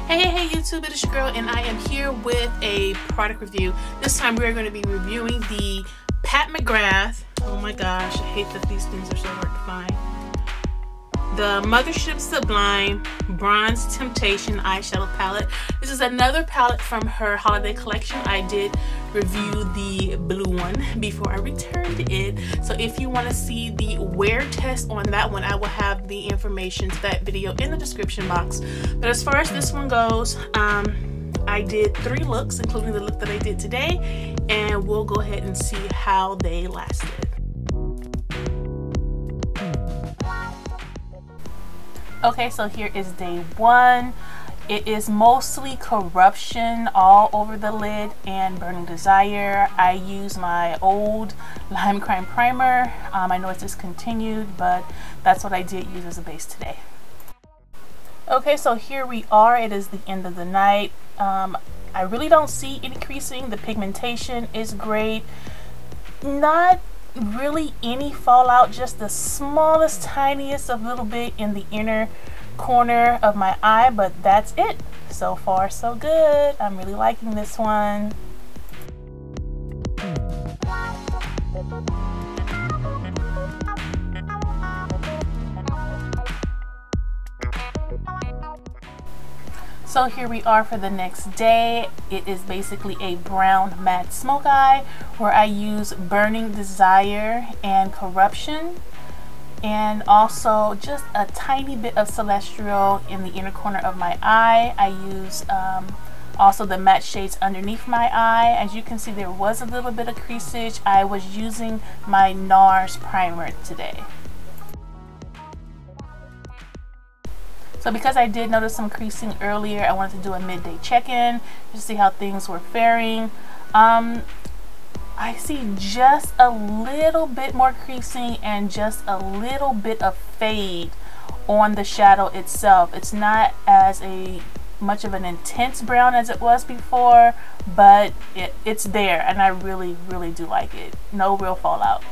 Hey YouTube, it is your girl and I am here with a product review. This time we are going to be reviewing the MCGRATH. Oh my gosh, I hate that these things are so hard to find. The Mothership Sublime Bronze Temptation Eyeshadow Palette. This is another palette from her holiday collection. I did review the blue one before I returned it. So if you want to see the wear test on that one, I will have the information to that video in the description box. But as far as this one goes, I did 3 looks, including the look that I did today, and we'll go ahead and see how they lasted. Okay, so here is day 1. It is mostly corruption all over the lid and burning desire. I use my old Lime Crime primer. I know it's discontinued, but that's what I did use as a base today. Okay, so here we are. It is the end of the night. I really don't see any creasing. The pigmentation is great. Not really any fallout, just the smallest, tiniest of little bit in the inner corner of my eye, but that's it. So far so good. I'm really liking this one. So here we are for the next day. It is basically a brown matte smoke eye where I use Burning Desire and Corruption, and also just a tiny bit of Celestial in the inner corner of my eye. I use also the matte shades underneath my eye. As you can see, there was a little bit of creasage. I was using my NARS primer today. So because I did notice some creasing earlier, I wanted to do a midday check-in to see how things were faring. I see just a little bit more creasing and just a little bit of fade on the shadow itself. It's not as much of an intense brown as it was before, but it's there, and I really do like it. No real fallout.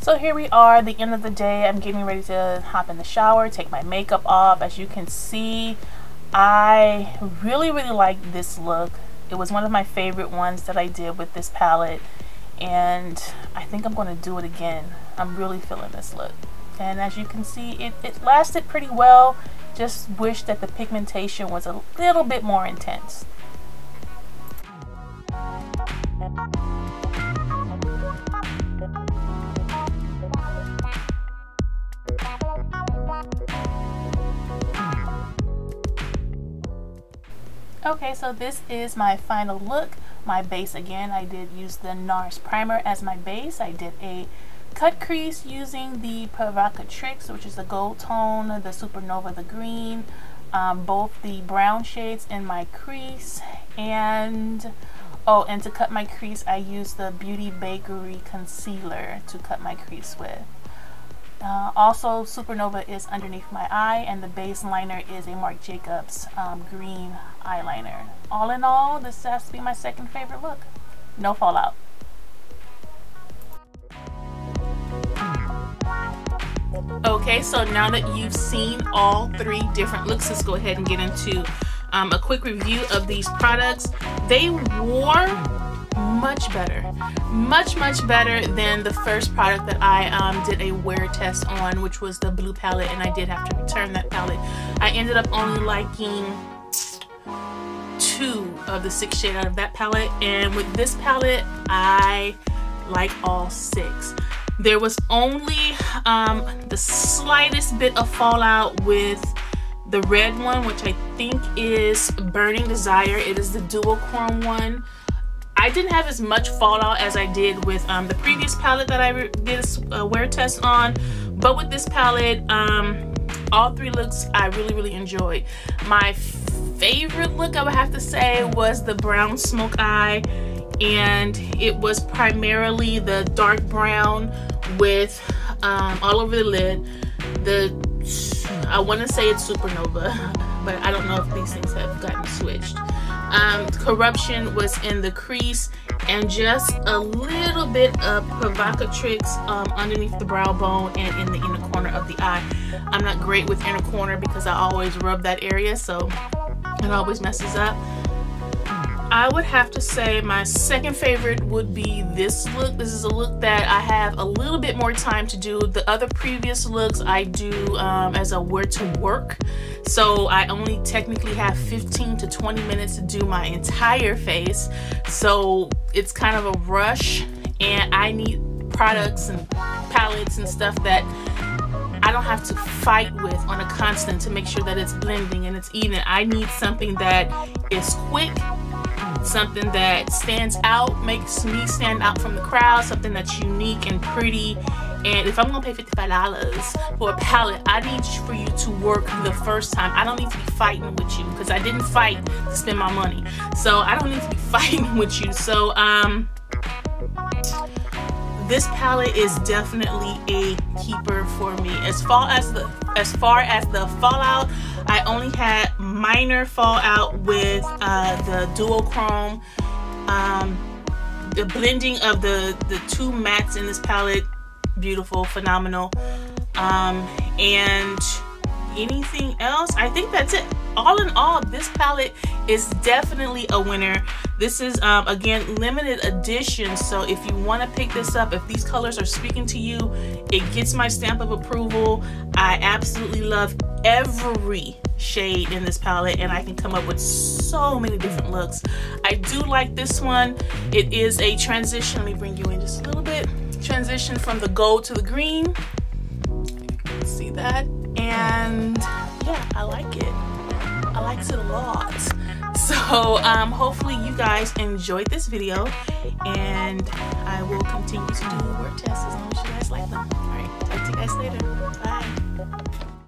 So here we are, the end of the day. I'm getting ready to hop in the shower, take my makeup off. As you can see, I really like this look. It was one of my favorite ones that I did with this palette, and I think I'm going to do it again. I'm really feeling this look. And as you can see, it lasted pretty well. Just wish that the pigmentation was a little bit more intense. Okay, so this is my final look. My base, again, I did use the NARS primer as my base. I did a cut crease using the Provocatrix, which is the gold tone, the Supernova, the green, both the brown shades in my crease, and to cut my crease, I used the Beauty Bakery concealer to cut my crease with. Also, Supernova is underneath my eye, and the base liner is a Marc Jacobs green eyeliner. All in all, this has to be my second favorite look. No fallout. Okay, so now that you've seen all 3 different looks, let's go ahead and get into a quick review of these products. They wore much better than the first product that I did a wear test on, which was the blue palette, and I did have to return that palette. I ended up only liking 2 of the 6 shades out of that palette, and with this palette I like all 6. There was only the slightest bit of fallout with the red one, which I think is Burning Desire. It is the dual chrome one. I didn't have as much fallout as I did with the previous palette that I did a wear test on, but with this palette, all 3 looks I really enjoyed. My favorite look, I would have to say, was the brown smoke eye, and it was primarily the dark brown with all over the lid. I want to say it's Supernova, but I don't know if these things have gotten switched. Corruption was in the crease, and just a little bit of provocatrix underneath the brow bone and in the inner corner of the eye. I'm not great with inner corner because I always rub that area, so it always messes up. I would have to say my second favorite would be this look. This is a look that I have a little bit more time to do. The other previous looks I do as a wear to work. So I only technically have 15 to 20 minutes to do my entire face. So it's kind of a rush, and I need products and palettes and stuff that I don't have to fight with on a constant to make sure that it's blending and it's even. I need something that is quick, something that stands out, makes me stand out from the crowd, something that's unique and pretty. And if I'm gonna pay $55 for a palette, I need for you to work the first time. I don't need to be fighting with you, because I didn't fight to spend my money, so I don't need to be fighting with you. So this palette is definitely a keeper for me. As far as the fallout, I only had minor fallout with the duochrome. The blending of the two mattes in this palette, beautiful, phenomenal. And anything else, I think that's it. All in all, this palette is definitely a winner. This is again, limited edition, so if you want to pick this up, if these colors are speaking to you, it gets my stamp of approval. I absolutely love every shade in this palette, and I can come up with so many different looks. I do like this one. It is a transition. Let me bring you in just a little bit. Transition from the gold to the green. See that? And yeah, I like it. I like it a lot. So hopefully you guys enjoyed this video, and I will continue to do word tests as long as you guys like them. All right, talk to you guys later. Bye.